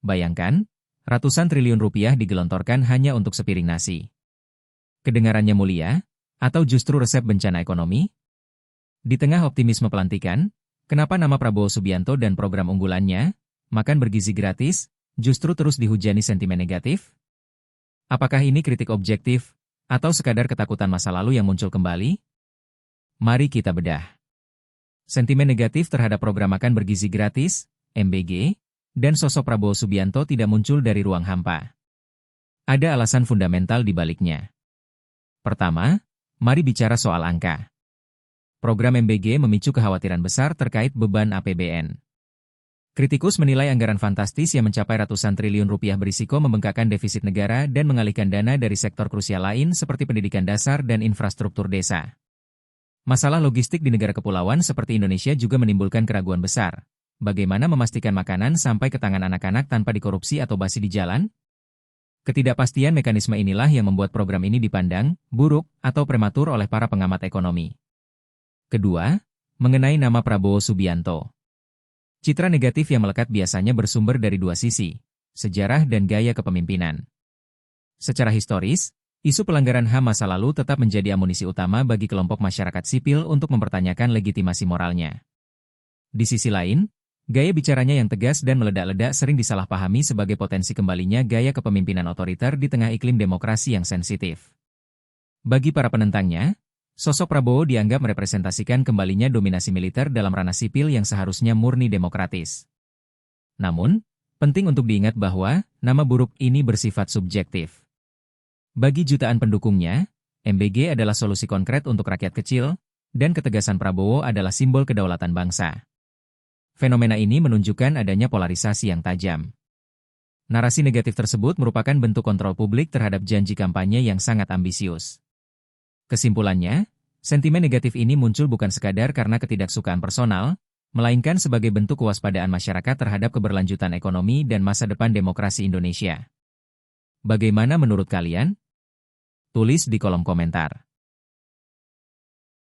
Bayangkan, ratusan triliun rupiah digelontorkan hanya untuk sepiring nasi. Kedengarannya mulia? Atau justru resep bencana ekonomi? Di tengah optimisme pelantikan, kenapa nama Prabowo Subianto dan program unggulannya, makan bergizi gratis, justru terus dihujani sentimen negatif? Apakah ini kritik objektif, atau sekadar ketakutan masa lalu yang muncul kembali? Mari kita bedah. Sentimen negatif terhadap program makan bergizi gratis, MBG, dan sosok Prabowo Subianto tidak muncul dari ruang hampa. Ada alasan fundamental di baliknya. Pertama, mari bicara soal angka. Program MBG memicu kekhawatiran besar terkait beban APBN. Kritikus menilai anggaran fantastis yang mencapai ratusan triliun rupiah berisiko membengkakkan defisit negara dan mengalihkan dana dari sektor krusial lain seperti pendidikan dasar dan infrastruktur desa. Masalah logistik di negara kepulauan seperti Indonesia juga menimbulkan keraguan besar. Bagaimana memastikan makanan sampai ke tangan anak-anak tanpa dikorupsi atau basi di jalan? Ketidakpastian mekanisme inilah yang membuat program ini dipandang buruk atau prematur oleh para pengamat ekonomi. Kedua, mengenai nama Prabowo Subianto. Citra negatif yang melekat biasanya bersumber dari dua sisi, sejarah dan gaya kepemimpinan. Secara historis, isu pelanggaran HAM masa lalu tetap menjadi amunisi utama bagi kelompok masyarakat sipil untuk mempertanyakan legitimasi moralnya. Di sisi lain, gaya bicaranya yang tegas dan meledak-ledak sering disalahpahami sebagai potensi kembalinya gaya kepemimpinan otoriter di tengah iklim demokrasi yang sensitif. Bagi para penentangnya, sosok Prabowo dianggap merepresentasikan kembalinya dominasi militer dalam ranah sipil yang seharusnya murni demokratis. Namun, penting untuk diingat bahwa nama buruk ini bersifat subjektif. Bagi jutaan pendukungnya, MBG adalah solusi konkret untuk rakyat kecil, dan ketegasan Prabowo adalah simbol kedaulatan bangsa. Fenomena ini menunjukkan adanya polarisasi yang tajam. Narasi negatif tersebut merupakan bentuk kontrol publik terhadap janji kampanye yang sangat ambisius. Kesimpulannya, sentimen negatif ini muncul bukan sekadar karena ketidaksukaan personal, melainkan sebagai bentuk kewaspadaan masyarakat terhadap keberlanjutan ekonomi dan masa depan demokrasi Indonesia. Bagaimana menurut kalian? Tulis di kolom komentar.